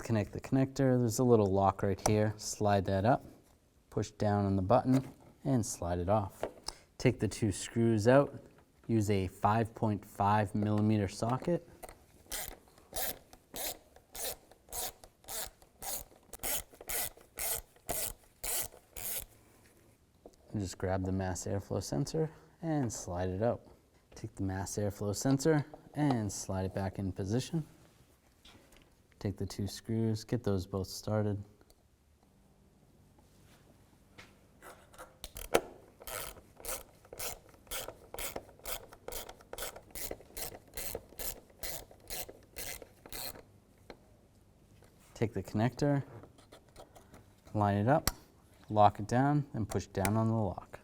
disconnect the connector. There's a little lock right here. Slide that up, push down on the button, and slide it off. Take the 2 screws out. Use a 5.5 millimeter socket. And just grab the mass airflow sensor and slide it out. Take the mass airflow sensor and slide it back in position. Take the 2 screws, get those both started. Take the connector, line it up, lock it down, and push down on the lock.